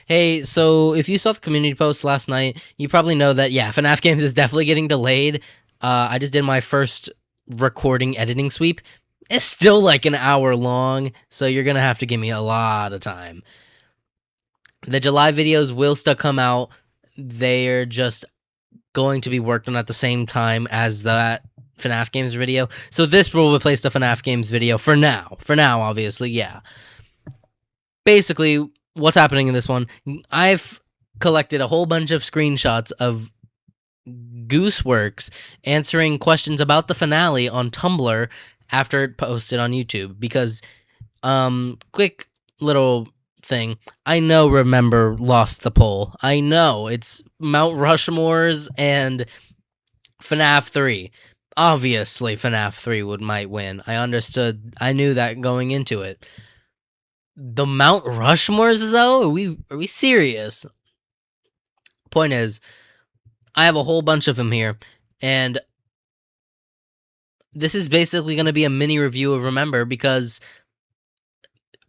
Hey, so if you saw the community post last night, you probably know that, yeah, FNAF Games is definitely getting delayed. I just did my first recording editing sweep. It's still like an hour long, so you're going to have to give me a lot of time. The July videos will still come out. They're just going to be worked on at the same time as that FNAF Games video. So this will replace the FNAF Games video for now. For now, obviously, yeah. Basically, what's happening in this one, I've collected a whole bunch of screenshots of Gooseworks answering questions about the finale on Tumblr after it posted on YouTube because quick little thing. I know Remember lost the poll. I know it's Mount Rushmore's and FNAF 3. Obviously FNAF 3 might win. I knew that going into it. The Mount Rushmores though? Are we serious? Point is, I have a whole bunch of them here, and this is basically going to be a mini review of Remember because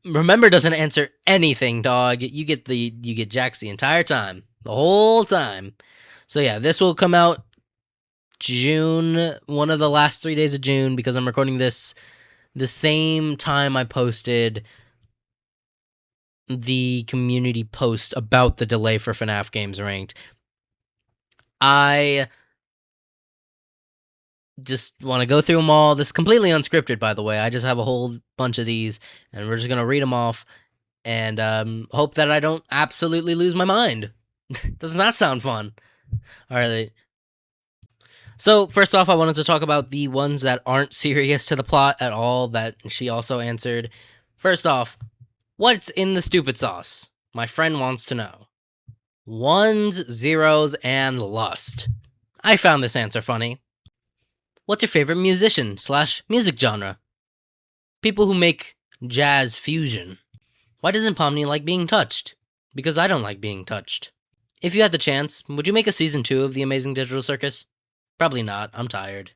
Remember doesn't answer anything, dog. You get Jax the entire time, the whole time. So yeah, this will come out June, one of the last 3 days of June, because I'm recording this the same time I posted the community post about the delay for FNAF Games Ranked. I just want to go through them all. This is completely unscripted, by the way. I just have a whole bunch of these, and we're just going to read them off and hope that I don't absolutely lose my mind. Doesn't that sound fun? All right. So, first off, I wanted to talk about the ones that aren't serious to the plot at all that she also answered. First off, what's in the stupid sauce? My friend wants to know. Ones, zeros, and lust. I found this answer funny. What's your favorite musician/music genre? People who make jazz fusion. Why doesn't Pomni like being touched? Because I don't like being touched. If you had the chance, would you make a season 2 of The Amazing Digital Circus? Probably not, I'm tired.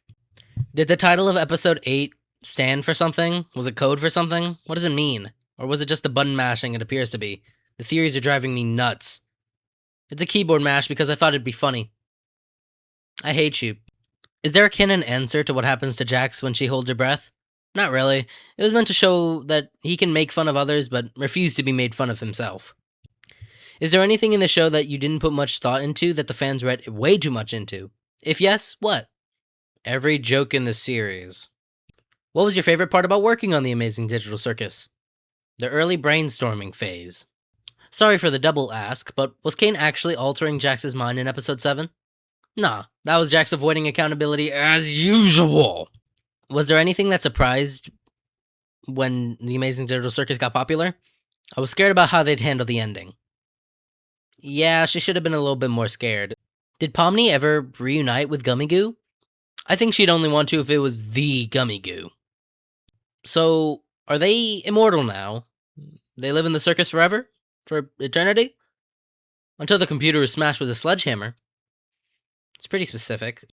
Did the title of episode 8 stand for something? Was it code for something? What does it mean? Or was it just the button mashing it appears to be? The theories are driving me nuts. It's a keyboard mash because I thought it'd be funny. I hate you. Is there a canon answer to what happens to Jax when she holds her breath? Not really. It was meant to show that he can make fun of others but refuse to be made fun of himself. Is there anything in the show that you didn't put much thought into that the fans read way too much into? If yes, what? Every joke in the series. What was your favorite part about working on The Amazing Digital Circus? The early brainstorming phase. Sorry for the double ask, but was Kane actually altering Jax's mind in episode 7? Nah, that was Jax avoiding accountability as usual. Was there anything that surprised when The Amazing Digital Circus got popular? I was scared about how they'd handle the ending. Yeah, she should have been a little bit more scared. Did Pomni ever reunite with Gummy Goo? I think she'd only want to if it was the Gummy Goo. So, are they immortal now? They live in the circus forever? For eternity? Until the computer is smashed with a sledgehammer. It's pretty specific.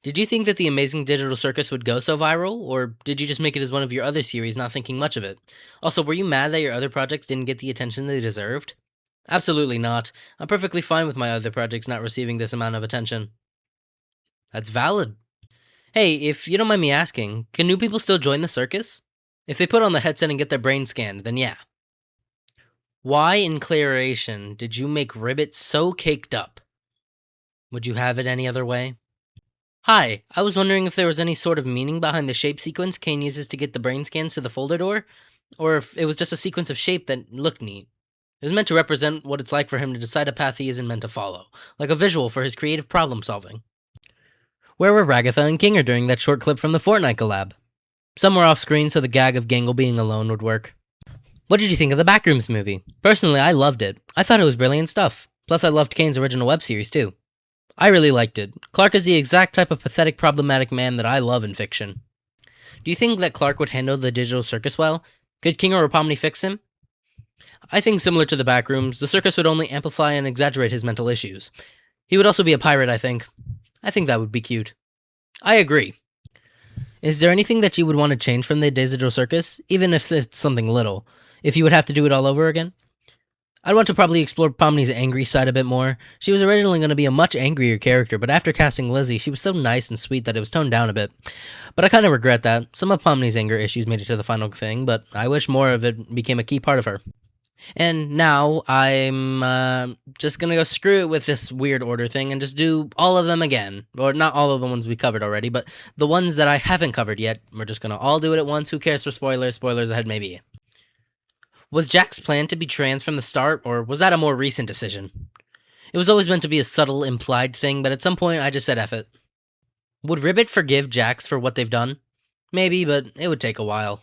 Did you think that The Amazing Digital Circus would go so viral, or did you just make it as one of your other series, not thinking much of it? Also, were you mad that your other projects didn't get the attention they deserved? Absolutely not. I'm perfectly fine with my other projects not receiving this amount of attention. That's valid. Hey, if you don't mind me asking, can new people still join the circus? If they put on the headset and get their brain scanned, then yeah. Why in Claration did you make Ribbit so caked up? Would you have it any other way? Hi, I was wondering if there was any sort of meaning behind the shape sequence Kane uses to get the brain scans to the folder door, or if it was just a sequence of shape that looked neat. It was meant to represent what it's like for him to decide a path he isn't meant to follow, like a visual for his creative problem solving. Where were Ragatha and Kinger during that short clip from the Fortnite collab? Somewhere off screen so the gag of Gangle being alone would work. What did you think of the Backrooms movie? Personally, I loved it. I thought it was brilliant stuff. Plus, I loved Kane's original web series too. I really liked it. Clark is the exact type of pathetic, problematic man that I love in fiction. Do you think that Clark would handle the digital circus well? Could Kinger or Pomni fix him? I think similar to the Backrooms, the circus would only amplify and exaggerate his mental issues. He would also be a pirate, I think. I think that would be cute. I agree. Is there anything that you would want to change from the Digital Circus, even if it's something little, if you would have to do it all over again? I'd want to probably explore Pomni's angry side a bit more. She was originally going to be a much angrier character, but after casting Lizzie, she was so nice and sweet that it was toned down a bit. But I kind of regret that. Some of Pomni's anger issues made it to the final thing, but I wish more of it became a key part of her. And now I'm just gonna go screw it with this weird order thing and just do all of them again. Or not all of the ones we covered already, but the ones that I haven't covered yet. We're just gonna all do it at once. Who cares for spoilers? Spoilers ahead, maybe. Was Jack's plan to be trans from the start, or was that a more recent decision? It was always meant to be a subtle, implied thing, but at some point I just said F it. Would Ribbit forgive Jax for what they've done? Maybe, but it would take a while.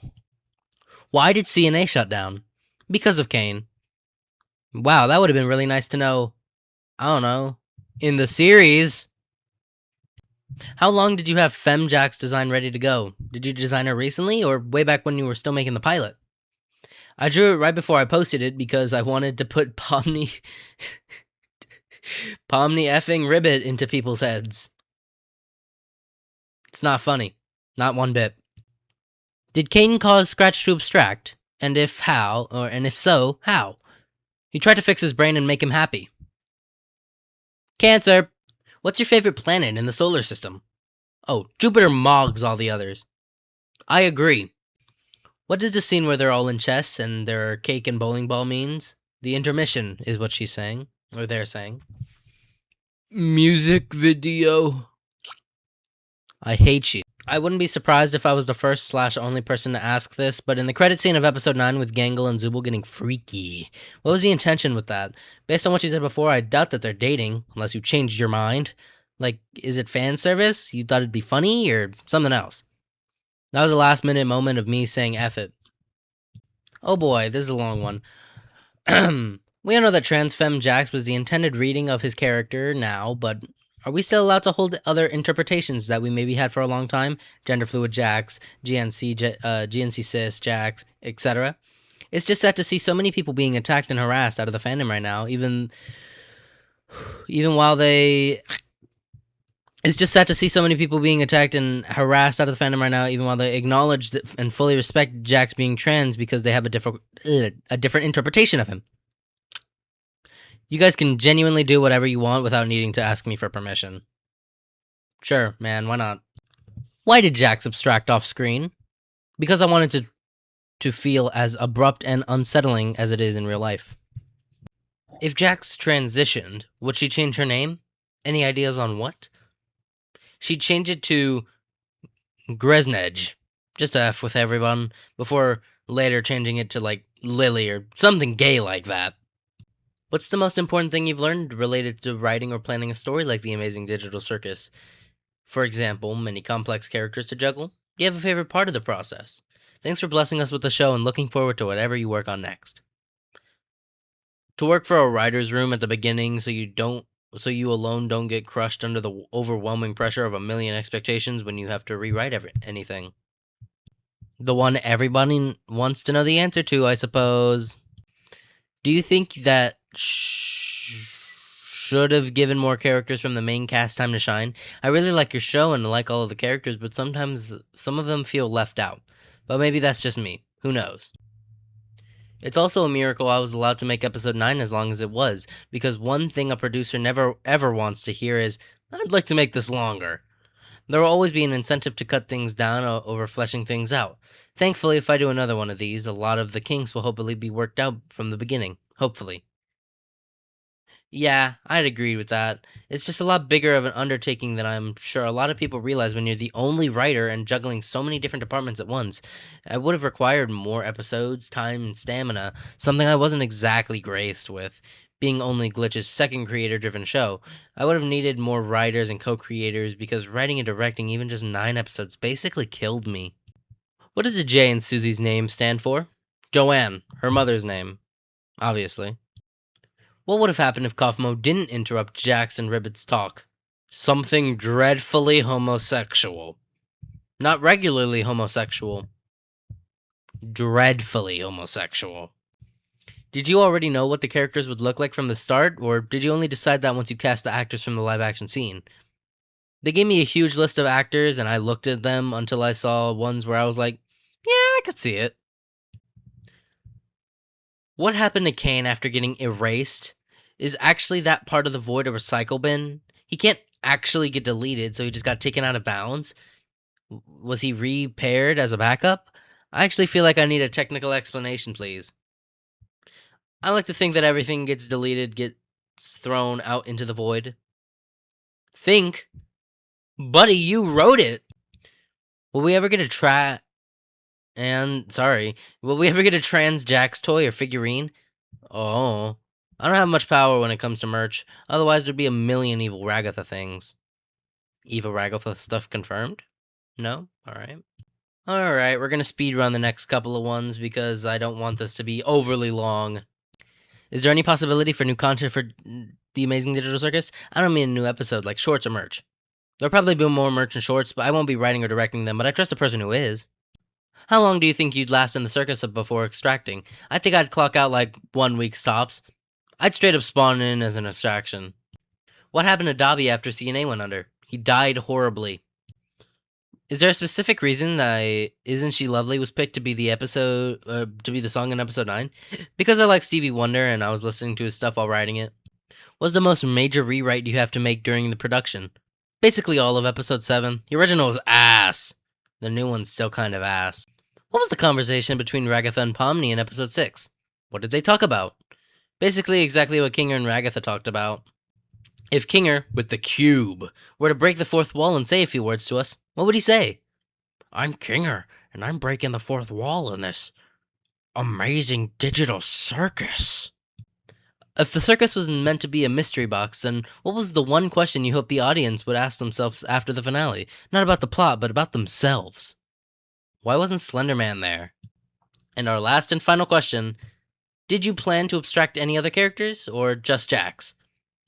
Why did CNA shut down? Because of Kane. Wow, that would have been really nice to know. I don't know. In the series. How long did you have FemJack's design ready to go? Did you design her recently, or way back when you were still making the pilot? I drew it right before I posted it because I wanted to put Pomni effing Ribbit into people's heads. It's not funny. Not one bit. Did Kane cause Scratch to abstract? And if how, and if so, how? He tried to fix his brain and make him happy. Cancer. What's your favorite planet in the solar system? Oh, Jupiter mogs all the others. I agree. What does the scene where they're all in chess and their cake and bowling ball means? The intermission is what she's saying, or they're saying. Music video. I hate you. I wouldn't be surprised if I was the first/only person to ask this, but in the credit scene of episode 9 with Gangle and Zubul getting freaky, what was the intention with that? Based on what you said before, I doubt that they're dating, unless you changed your mind. Like, is it fan service? You thought it'd be funny, or something else? That was a last-minute moment of me saying F it. Oh boy, this is a long one. We all know that Trans Femme Jax was the intended reading of his character now, but are we still allowed to hold other interpretations that we maybe had for a long time? Gender fluid Jax, GNC cis Jax, etc. It's just sad to see so many people being attacked and harassed out of the fandom right now, even while they... It's just sad to see so many people being attacked and harassed out of the fandom right now, even while they acknowledge and fully respect Jax being trans because they have a different interpretation of him. You guys can genuinely do whatever you want without needing to ask me for permission. Sure, man, why not? Why did Jax abstract off screen? Because I wanted to feel as abrupt and unsettling as it is in real life. If Jax transitioned, would she change her name? Any ideas on what? She'd change it to Gresnej, just a F with everyone, before later changing it to, like, Lily or something gay like that. What's the most important thing you've learned related to writing or planning a story like The Amazing Digital Circus? For example, many complex characters to juggle. Do you have a favorite part of the process? Thanks for blessing us with the show and looking forward to whatever you work on next. To work for a writer's room at the beginning so you alone don't get crushed under the overwhelming pressure of a million expectations when you have to rewrite anything. The one everybody wants to know the answer to, I suppose. Do you think that should have given more characters from the main cast time to shine? I really like your show and like all of the characters, but sometimes some of them feel left out. But maybe that's just me. Who knows? It's also a miracle I was allowed to make episode 9 as long as it was, because one thing a producer never ever wants to hear is, I'd like to make this longer. There will always be an incentive to cut things down over fleshing things out. Thankfully, if I do another one of these, a lot of the kinks will hopefully be worked out from the beginning. Hopefully. Yeah, I'd agree with that. It's just a lot bigger of an undertaking than I'm sure a lot of people realize when you're the only writer and juggling so many different departments at once. I would have required more episodes, time, and stamina, something I wasn't exactly graced with. Being only Glitch's second creator-driven show, I would have needed more writers and co-creators because writing and directing even just 9 episodes basically killed me. What does the J in Susie's name stand for? Joanne, her mother's name. Obviously. What would have happened if Kaufmo didn't interrupt Jax and Ribbit's talk? Something dreadfully homosexual. Not regularly homosexual. Dreadfully homosexual. Did you already know what the characters would look like from the start, or did you only decide that once you cast the actors from the live-action scene? They gave me a huge list of actors, and I looked at them until I saw ones where I was like, yeah, I could see it. What happened to Kane after getting erased? Is actually that part of the void a recycle bin? He can't actually get deleted, so he just got taken out of bounds. Was he repaired as a backup? I actually feel like I need a technical explanation, please. I like to think that everything gets deleted, gets thrown out into the void. Think? Buddy, you wrote it! Will we ever get a will we ever get a trans Jax toy or figurine? Oh. I don't have much power when it comes to merch. Otherwise, there'd be a million evil Ragatha things. Evil Ragatha stuff confirmed? No? Alright. Alright, we're gonna speed run the next couple of ones because I don't want this to be overly long. Is there any possibility for new content for The Amazing Digital Circus? I don't mean a new episode, like shorts or merch. There'll probably be more merch and shorts, but I won't be writing or directing them, but I trust the person who is. How long do you think you'd last in the circus before extracting? I think I'd clock out like 1 week stops. I'd straight up spawn in as an abstraction. What happened to Dobby after CNA went under? He died horribly. Is there a specific reason that Isn't She Lovely was picked to be the song in episode 9? Because I like Stevie Wonder and I was listening to his stuff while writing it. What's the most major rewrite you have to make during the production? Basically all of episode 7. The original was ass. The new one's still kind of ass. What was the conversation between Ragatha and Pomni in episode 6? What did they talk about? Basically exactly what Kinger and Ragatha talked about. If Kinger, with the cube, were to break the fourth wall and say a few words to us, what would he say? I'm Kinger, and I'm breaking the fourth wall in this amazing digital circus. If the circus was meant to be a mystery box, then what was the one question you hoped the audience would ask themselves after the finale? Not about the plot, but about themselves. Why wasn't Slenderman there? And our last and final question, did you plan to abstract any other characters, or just Jax?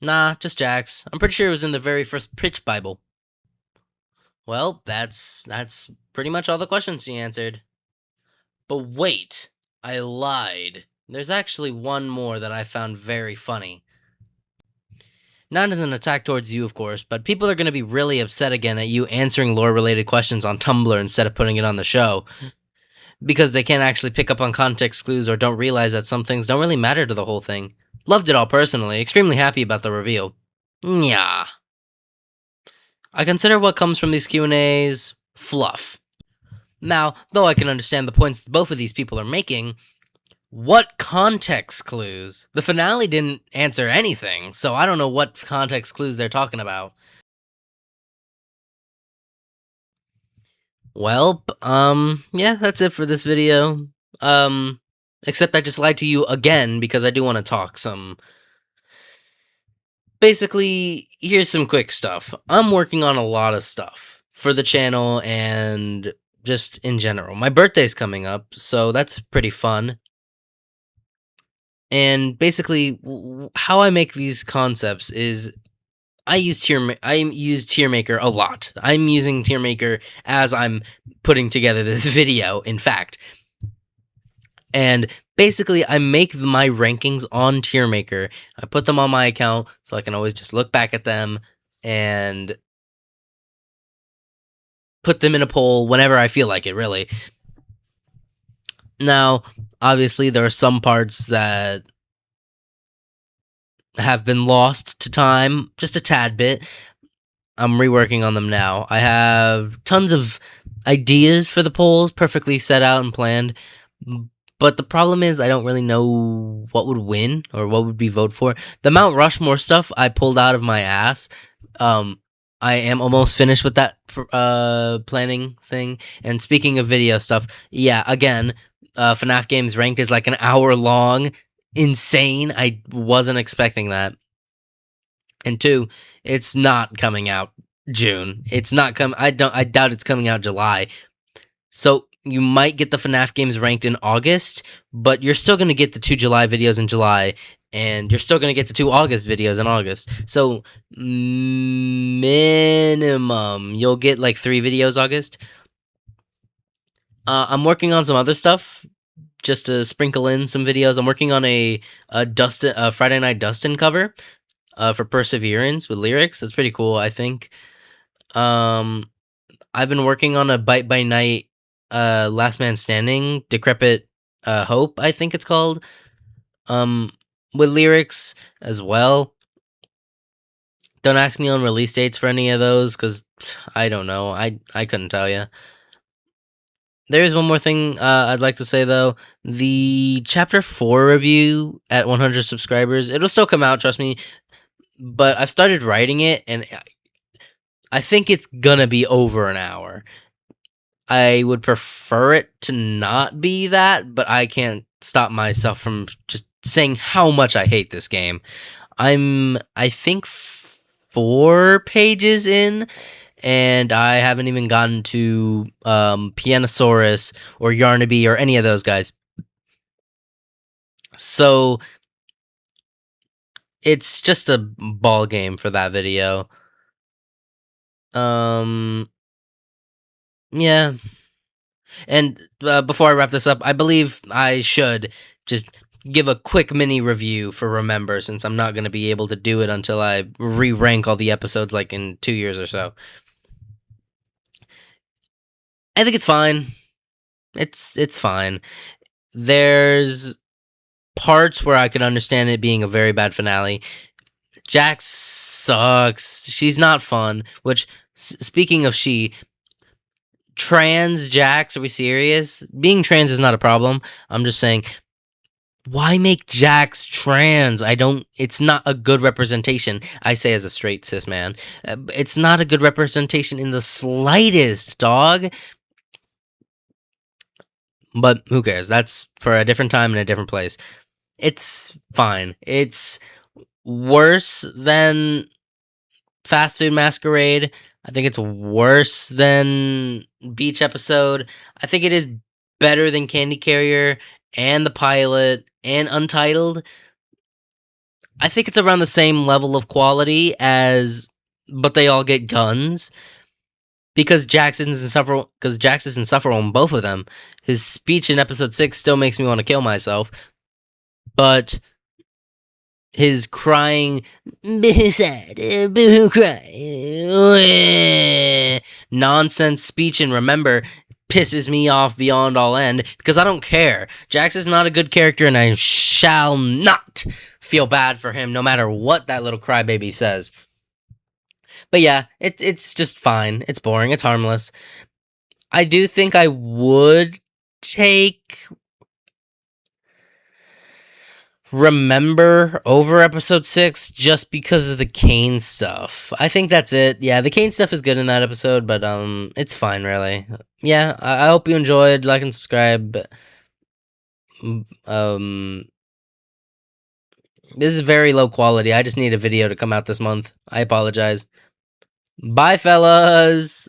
Nah, just Jax. I'm pretty sure it was in the very first pitch Bible. Well, that's pretty much all the questions she answered. But wait, I lied. There's actually one more that I found very funny. Not as an attack towards you, of course, but people are going to be really upset again at you answering lore-related questions on Tumblr instead of putting it on the show. Because they can't actually pick up on context clues or don't realize that some things don't really matter to the whole thing. Loved it all personally, extremely happy about the reveal. Nya. I consider what comes from these Q&As fluff. Now, though I can understand the points both of these people are making, what context clues? The finale didn't answer anything, so I don't know what context clues they're talking about. Well, yeah, that's it for this video. Except I just lied to you again because I do want to talk some. Basically, here's some quick stuff. I'm working on a lot of stuff for the channel and just in general. My birthday's coming up, so that's pretty fun. And basically, how I make these concepts is I use TierMaker a lot. I'm using TierMaker as I'm putting together this video, in fact. And basically, I make my rankings on TierMaker. I put them on my account so I can always just look back at them and put them in a poll whenever I feel like it, really. Now, obviously, there are some parts that have been lost to time, just a tad bit. I'm reworking on them now. I have tons of ideas for the polls, perfectly set out and planned. But the problem is I don't really know what would win or what would be voted for. The Mount Rushmore stuff I pulled out of my ass. I am almost finished with that planning thing. And speaking of video stuff, yeah, again, FNAF Games Ranked is like an hour long. Insane. I wasn't expecting that. And 2, it's not coming out June. It's not I doubt it's coming out July. So you might get the FNAF Games Ranked in August, but you're still going to get the 2 July videos in July, and you're still going to get the 2 August videos in August. So minimum, you'll get like 3 videos August. I'm working on some other stuff just to sprinkle in some videos. I'm working on a Friday Night Dustin cover for Perseverance with lyrics. That's pretty cool, I think. I've been working on a Bite by Night Last Man Standing, Decrepit Hope, I think it's called. with lyrics as well. Don't ask me on release dates for any of those, because I don't know. I couldn't tell you. There is one more thing I'd like to say though. The chapter 4 review at 100 subscribers, it'll still come out, trust me. But I've started writing it, and I think it's gonna be over an hour. I would prefer it to not be that, but I can't stop myself from just saying how much I hate this game. I think 4 pages in, and I haven't even gotten to Pianosaurus or Yarnaby or any of those guys. So it's just a ball game for that video. Yeah. And before I wrap this up, I believe I should just give a quick mini review for Remember, since I'm not going to be able to do it until I re-rank all the episodes like in 2 years or so. I think it's fine. It's fine. There's parts where I could understand it being a very bad finale. Jax sucks. She's not fun, which, speaking of trans Jax, are we serious? Being trans is not a problem. I'm just saying, why make Jax trans? It's not a good representation. I say as a straight cis man. It's not a good representation in the slightest, dog. But who cares? That's for a different time and a different place. It's fine. It's worse than Fast Food Masquerade. I think it's worse than Beach Episode. I think it is better than Candy Carrier and The Pilot and Untitled. I think it's around the same level of quality as But They All Get Guns. Because Jackson's insufferable in both of them. His speech in episode 6 still makes me want to kill myself. But his crying, boo sad, boo cry, nonsense speech and Remember pisses me off beyond all end, because I don't care. Jax is not a good character, and I shall not feel bad for him, no matter what that little crybaby says. But yeah, it's just fine. It's boring. It's harmless. I do think I would take Remember over episode 6 just because of the Kane stuff. I think that's it. Yeah, the Kane stuff is good in that episode, but it's fine, really. Yeah, I hope you enjoyed. Like and subscribe. This is very low quality. I just need a video to come out this month. I apologize. Bye, fellas.